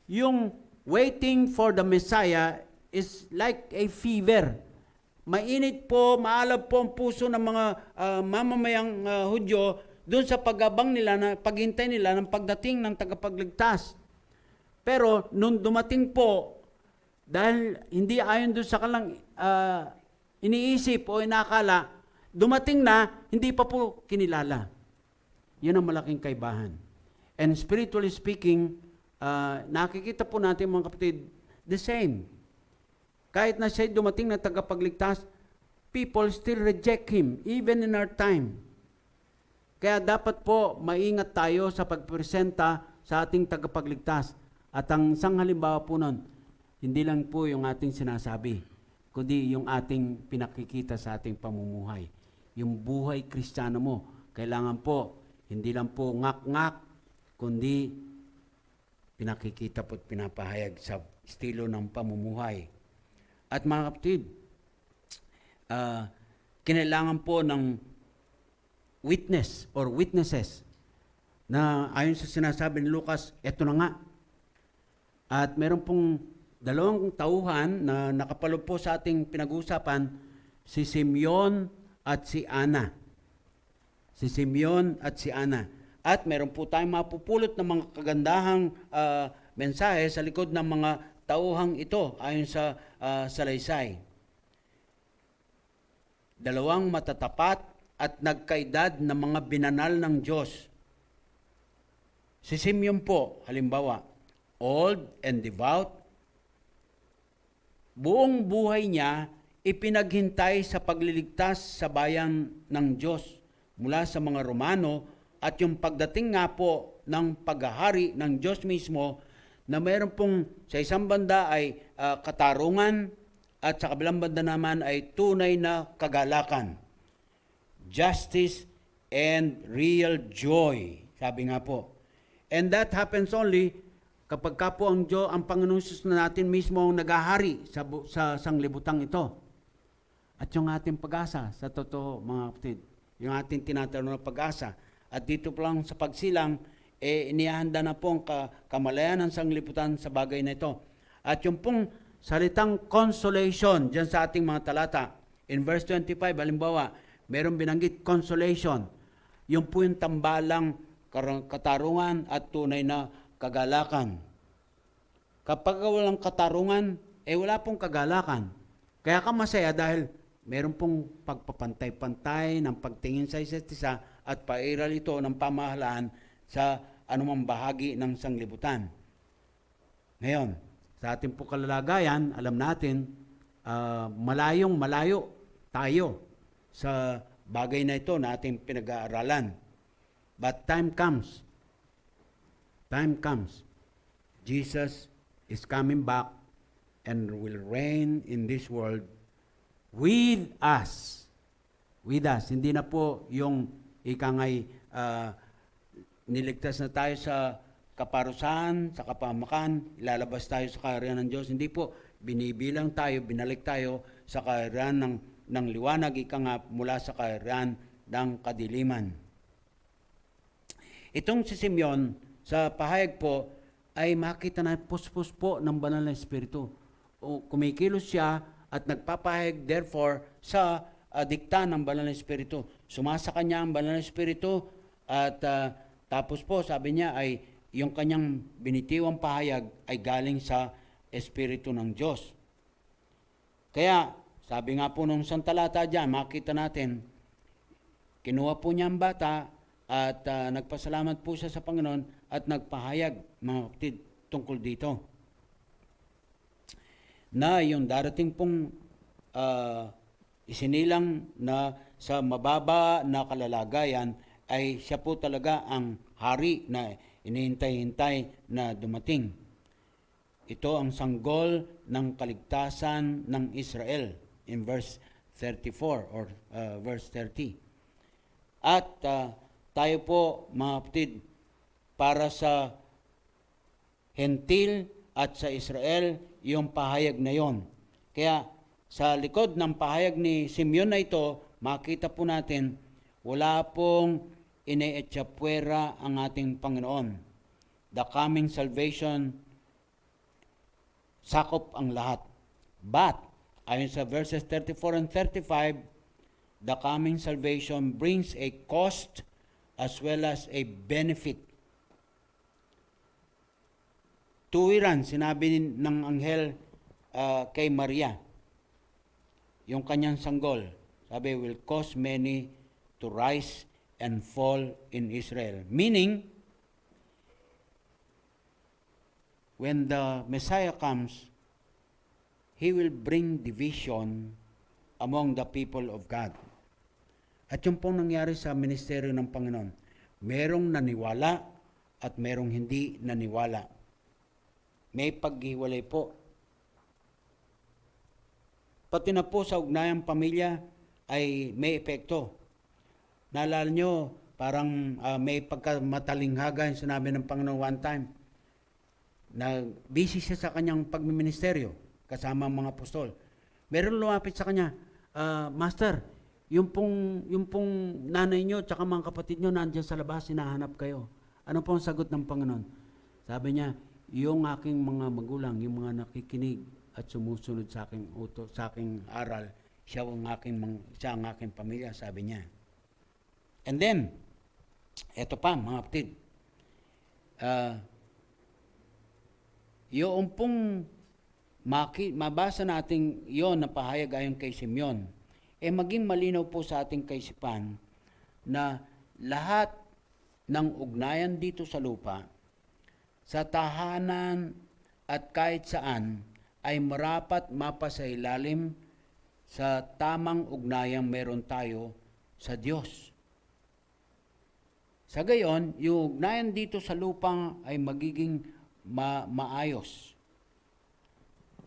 B: yung waiting for the Messiah is like a fever. Mainit po, maalab po ang puso ng mga mamamayang Hudyo doon sa pag-abang nila, paghintay nila ng pagdating ng tagapagligtas. Pero nung dumating po, dahil hindi ayon doon sa kalang iniisip o inakala, dumating na, hindi pa po kinilala. Yun ang malaking kaibahan. And spiritually speaking, nakikita po natin mga kapatid, the same. Kahit na siya dumating na tagapagligtas, people still reject Him, even in our time. Kaya dapat po maingat tayo sa pagpresenta sa ating tagapagligtas. At ang isang halimbawa po nun, hindi lang po yung ating sinasabi, kundi yung ating pinakikita sa ating pamumuhay. Yung buhay Kristiyano mo, kailangan po, hindi lang po ngak-ngak, kundi pinakikita po at pinapahayag sa estilo ng pamumuhay. At mga kapatid, kinailangan po ng witness or witnesses na ayon sa sinasabi ni Lucas, eto na nga. At meron pong dalawang tauhan na nakapalo po sa ating pinag-uusapan, si Simeon at si Ana. si Simeon at si Ana. At meron po tayong mapupulot ng mga kagandahang mensahe sa likod ng mga tauhang ito ayon sa salaysay. Dalawang matatapat at nagkaedad na mga binanal ng Diyos. Si Simeon po, halimbawa, old and devout, buong buhay niya ipinaghintay sa pagliligtas sa bayan ng Diyos mula sa mga Romano at yung pagdating nga po ng paghahari ng Diyos mismo na mayroon pong sa isang banda ay katarungan at sa kabilang banda naman ay tunay na kagalakan. Justice and real joy, sabi nga po. And that happens only kapag ka po ang Panginoon Jesus na natin mismo ang naghahari sa sanglibutang ito. At yung ating pag-asa, sa totoo mga kapatid, yung ating tinatanong na pag-asa. At dito po lang sa pagsilang, inihanda na po ang kamalayan ng sanglibutan sa bagay na ito. At yung pong salitang consolation dyan sa ating mga talata, in verse 25, halimbawa, meron binanggit consolation. Yung po yung tambalang katarungan at tunay na kagalakan. Kapag walang katarungan, wala pong kagalakan. Kaya ka masaya dahil meron pong pagpapantay-pantay ng pagtingin sa isa't isa at pairal ito ng pamahalaan sa anumang bahagi ng sanglibutan. Ngayon, sa ating po kalalagayan, alam natin, malayong malayo tayo sa bagay na ito na ating pinag-aaralan. But time comes, Jesus is coming back and will reign in this world with us. With us. Hindi na po yung ikangay niligtas na tayo sa kaparusahan, sa kapamakan, ilalabas tayo sa kaharian ng Diyos. Hindi po, binibilang tayo, binalik tayo sa kaharian ng liwanag, mula sa kaharian ng kadiliman. Itong si Simeon, sa pahayag po, ay makita na puspos po ng banal na Espiritu. Kumikilos siya at nagpapahayag therefore sa dikta ng banal na Espiritu. Sumasa kanya ang banal na Espiritu at tapos po sabi niya ay yung kanyang binitiwang pahayag ay galing sa Espiritu ng Diyos. Kaya sabi nga po nung isang talata dyan, makita natin, kinuha po niya ang bata at nagpasalamat po siya sa Panginoon at nagpahayag, mga kapatid, tungkol dito. Na yung darating pong isinilang na sa mababa na kalalagayan ay siya po talaga ang hari na inihintay-hintay na dumating. Ito ang sanggol ng kaligtasan ng Israel in verse 34 or verse 30. At tayo po, mga kapatid, para sa Hentil at sa Israel, yung pahayag na yon. Kaya sa likod ng pahayag ni Simeon na ito, makita po natin, wala pong ine-etchapuera ang ating Panginoon. The coming salvation, sakop ang lahat. But, ayon sa verses 34 and 35, the coming salvation brings a cost as well as a benefit. Tuwiran, sinabi ng anghel kay Maria, yung kanyang sanggol, sabi, will cause many to rise and fall in Israel. Meaning, when the Messiah comes, He will bring division among the people of God. At yung pong nangyari sa ministeryo ng Panginoon, merong naniwala at merong hindi naniwala. May paghiwalay po. Pati na po sa ugnayang pamilya ay may epekto. Naalala nyo, parang may pagkamatalinghaga yung sinabi ng Panginoon one time, na busy siya sa kanyang pagmiministeryo kasama ang mga apostol. Meron lumapit sa kanya, Master, yung pong nanay nyo at mga kapatid nyo nandiyan sa labas, hinahanap kayo. Ano po ang sagot ng Panginoon? Sabi niya, yung aking mga magulang, yung mga nakikinig at sumusunod sa aking utos, sa aking aral, siya ang aking pamilya, sabi niya. And then, eto pa mga kapatid, yung pong mabasa natin yon na pahayag ayon kay Simeon, maging malinaw po sa ating kaisipan na lahat ng ugnayan dito sa lupa, sa tahanan at kahit saan, ay marapat mapasailalim sa tamang ugnayang meron tayo sa Diyos. Sa gayon, yung ugnayan dito sa lupang ay magiging maayos.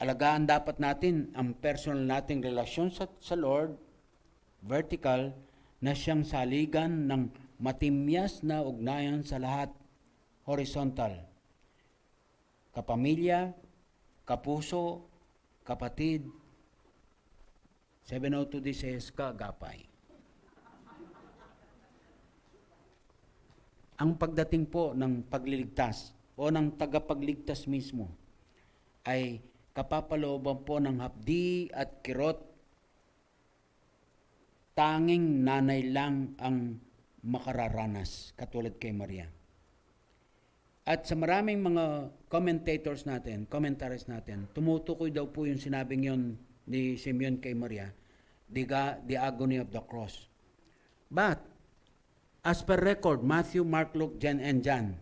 B: Alagaan dapat natin ang personal nating relasyon sa Lord, vertical, na siyang saligan ng matimyas na ugnayan sa lahat, horizontal. Kapamilya, kapuso, kapatid, 702 dices kagapay. Ang pagdating po ng pagliligtas o ng tagapagligtas mismo ay kapapalooban po ng hapdi at kirot. Tanging nanay lang ang makararanas, katulad kay Maria. At sa maraming mga commentaries natin, tumutukoy daw po yung sinabing yon ni Simeon kay Maria, the agony of the cross. But, as per record, Matthew, Mark, Luke, and John,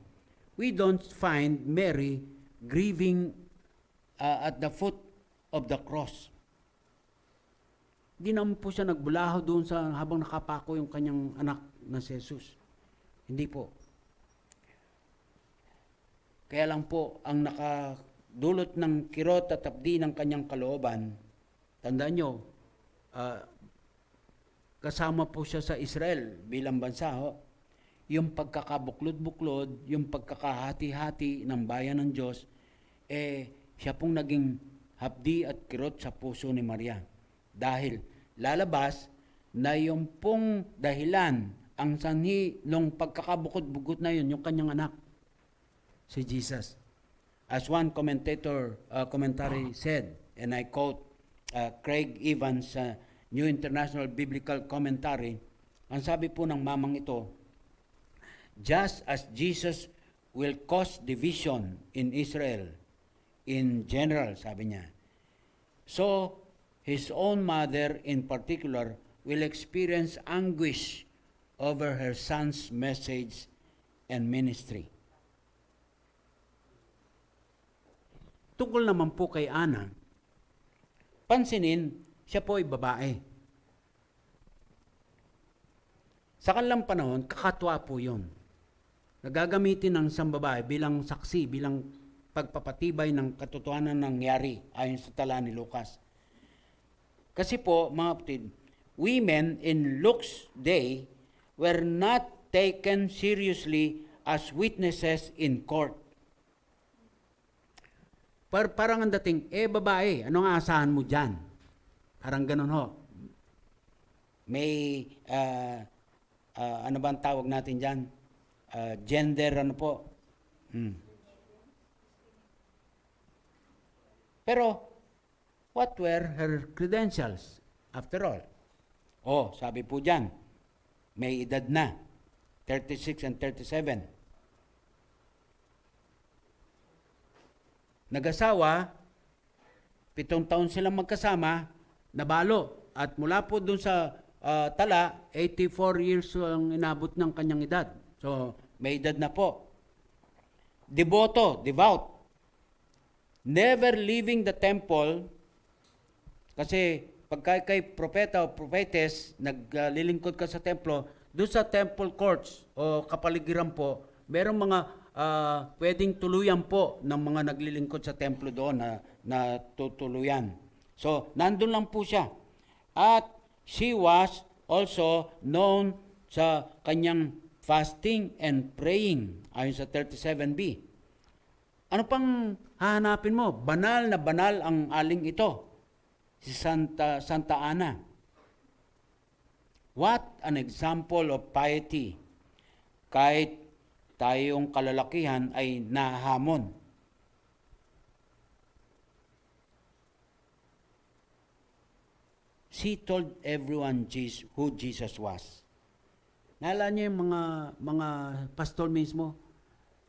B: we don't find Mary grieving at the foot of the cross. Di naman po siya nagbulaho doon habang nakapako yung kanyang anak na si Jesus. Hindi po. Kaya lang po, ang nakadulot ng kirot at abdi ng kanyang kalooban, tandaan nyo, kasama po siya sa Israel bilang bansa. Yung pagkakabuklod-buklod, yung pagkakahati-hati ng bayan ng Diyos, siya pong naging hapdi at kirot sa puso ni Maria. Dahil lalabas na yung pong dahilan, ang sanhi ng pagkakabukod-bugot na yun, yung kanyang anak, si Jesus. As one commentary said, and I quote Craig Evans, New International Biblical Commentary, ang sabi po ng mamang ito, just as Jesus will cause division in Israel, in general, sabi niya, so his own mother in particular will experience anguish over her son's message and ministry. Tungkol naman po kay Ana, pansinin, siya po ay babae. Sa kanilang panahon, kakatwa po yun. Nagagamitin ng isang babae bilang saksi, bilang pagpapatibay ng katotohanan ng nangyari ayon sa tala ni Lucas. Kasi po, mga kapatid, women in Luke's day were not taken seriously as witnesses in court. Parang ang dating, babae, anong aasahan mo dyan? Parang ganun ho. May, ano ba ang tawag natin dyan? Gender, ano po? Pero, what were her credentials after all? Sabi po dyan, may edad na, 36 and 37. Nag-asawa, 7 taon silang magkasama, nabalo. At mula po dun sa tala, 84 years ang inabot ng kanyang edad. So, may edad na po. Devout. Never leaving the temple, kasi pagka kay propeta o prophetess, naglilingkod ka sa templo, doon sa temple courts o kapaligiran po, merong mga pwedeng tuluyan po ng mga naglilingkod sa templo doon na tutuluyan. So, nandun lang po siya. At she was also known sa kanyang fasting and praying, ayon sa 37b. Ano pang hahanapin mo? Banal na banal ang aling ito, si Santa Ana. What an example of piety. Kahit tayong kalalakihan ay nahamon. She told everyone who Jesus was. Naalala niyo yung mga pastor mismo,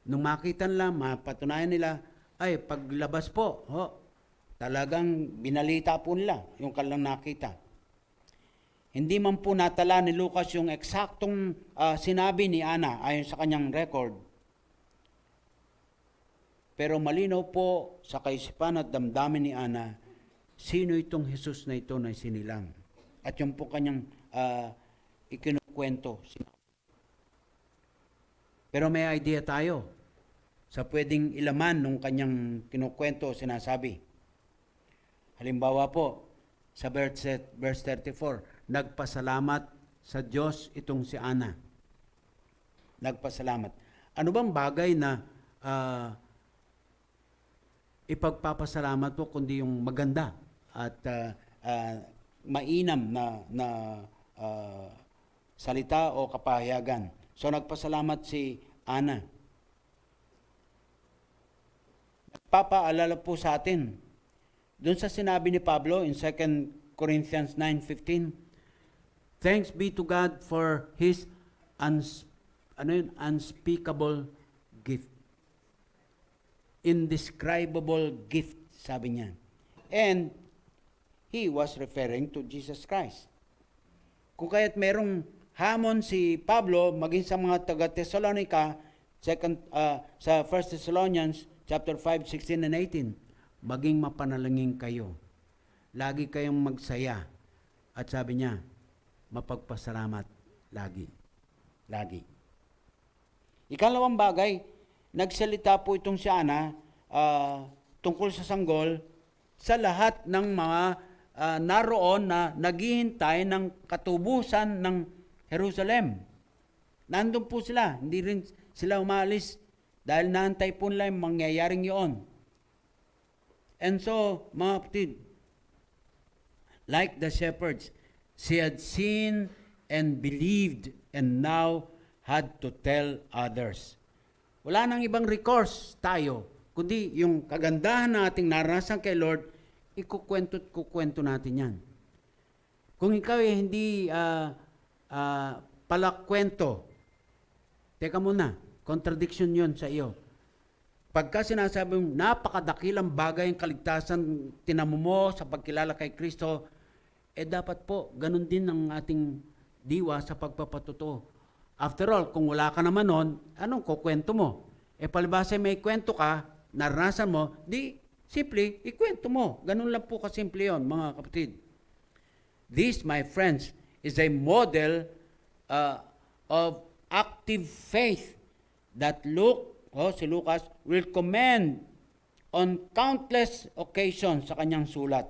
B: nung makita nila, mapatunayan nila, ay paglabas po, talagang binalita po nila yung kanilang nakita. Hindi man po natala ni Lucas yung eksaktong sinabi ni Ana ayon sa kanyang record. Pero malinaw po sa kaisipan at damdamin ni Ana, sino itong Jesus na ito na sinilang. At yung po kanyang ikinukwento. Pero may idea tayo sa pwedeng ilaman nung kanyang kinukwento o sinasabi. Halimbawa po, sa verse 34, nagpasalamat sa Diyos itong si Ana. Nagpasalamat. Ano bang bagay na ipagpapasalamat po kundi yung maganda at mainam na salita o kapahayagan. So nagpasalamat si Ana. Nagpapaalala po sa atin doon sa sinabi ni Pablo in 2 Corinthians 9:15, thanks be to God for His unspeakable gift. Indescribable gift, sabi niya. And he was referring to Jesus Christ. Kung kaya't merong hamon si Pablo, maging sa mga taga-Thessalonica, sa 1 Thessalonians chapter 5, 16 and 18, maging mapanalangin kayo. Lagi kayong magsaya. At sabi niya, mapagpasalamat lagi. Lagi. Ikalawang bagay, nagsalita po itong si Ana tungkol sa sanggol sa lahat ng mga naroon na naghihintay ng katubusan ng Jerusalem. Nandun po sila, hindi rin sila umalis dahil naantay po nila yung mangyayaring yun. And so, mga kapatid, like the shepherds, she had seen and believed and now had to tell others. Wala nang ibang recourse tayo, kundi yung kagandahan na ating naranasan kay Lord, ikukwento natin yan. Kung ikaw ay hindi palakwento, teka muna, contradiction yon sa iyo. Pagka sinasabi mong napakadakilang bagay ang kaligtasan tinamo mo sa pagkilala kay Kristo, dapat po, ganun din ang ating diwa sa pagpapatuto. After all, kung wala ka naman nun, anong kukwento mo? Palibasa may kwento ka, naranasan mo, di simple, ikwento mo. Ganun lang po kasimple yun, mga kapatid. This, my friends, is a model of active faith that si Lucas will commend on countless occasions sa kanyang sulat.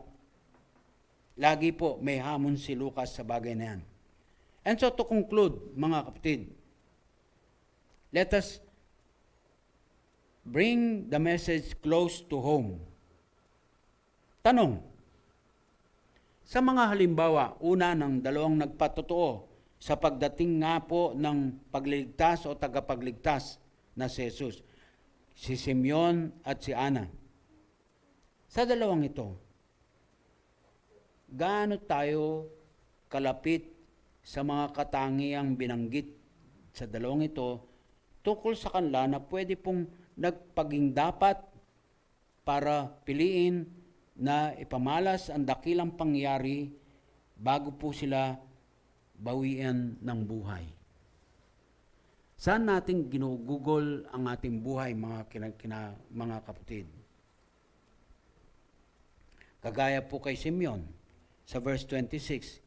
B: Lagi po may hamon si Lucas sa bagay na yan. And so to conclude, mga kapatid, let us bring the message close to home. Tanong, sa mga halimbawa, una ng dalawang nagpatotoo sa pagdating nga po ng pagliligtas o tagapagligtas na si Jesus, si Simeon at si Ana. Sa dalawang ito, gaano tayo kalapit sa mga katangiang binanggit sa dalawang ito tungkol sa kanila na pwede pong nagpaging dapat para piliin na ipamalas ang dakilang pangyari bago po sila bawian ng buhay. Saan natin ginugugol ang ating buhay, mga kapatid? Kagaya po kay Simeon, sa verse 26,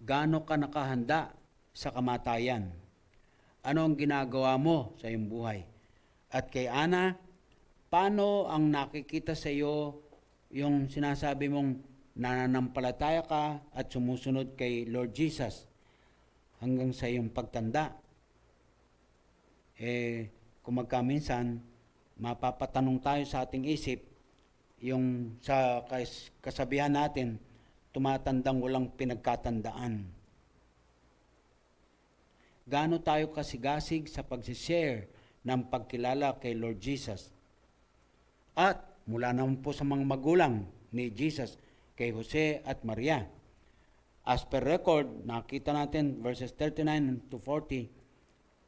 B: gaano ka nakahanda sa kamatayan? Ano ang ginagawa mo sa iyong buhay? At kay Ana, paano ang nakikita sa iyo yung sinasabi mong nananampalataya ka at sumusunod kay Lord Jesus hanggang sa iyong pagtanda? Kung magkaminsan, mapapatanong tayo sa ating isip, yung sa kasabihan natin, tumatandang walang pinagkatandaan. Gaano tayo kasigasig sa pagsishare ng pagkilala kay Lord Jesus? At mula naman po sa mga magulang ni Jesus, kay Jose at Maria. As per record, nakita natin verses 39 to 40,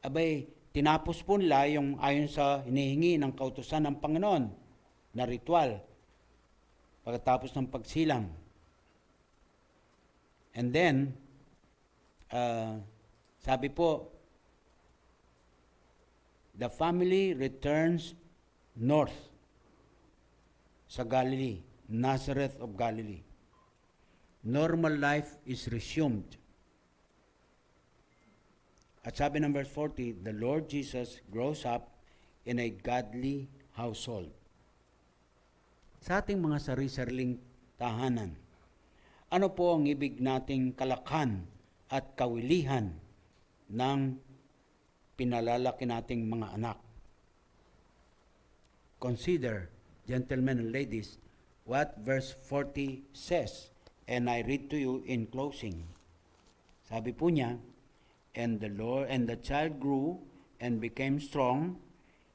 B: abay, tinapos po nila yung ayon sa hinihingi ng kautusan ng Panginoon na ritual pagkatapos ng pagsilang. And then, sabi po, the family returns north sa Galilee, Nazareth of Galilee. Normal life is resumed. At sabi ng verse 40, the Lord Jesus grows up in a godly household. Sa ating mga sari-sariling tahanan, ano po ang ibig nating kalakhan at kawilihan ng pinalalaki nating mga anak? Consider, gentlemen and ladies, what verse 40 says, and I read to you in closing. Sabi po niya, and the child grew and became strong.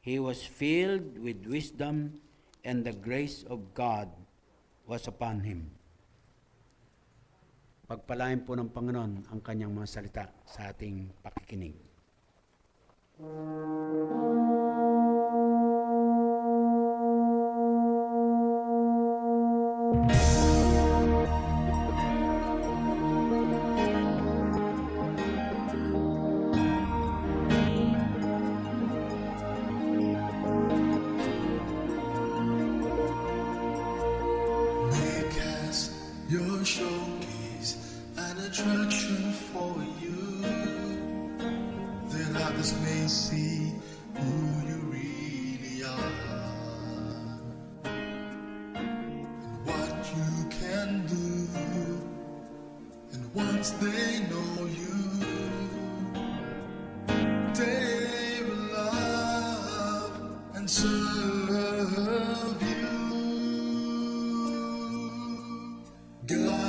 B: He was filled with wisdom, and the grace of God was upon him. Pagpalain po ng Panginoon ang kanyang mga salita sa ating pakikinig.
C: Make us your showcase, an attraction for you. Then others may see who you really are, and what you can do. And once they know you, they will love and serve you. God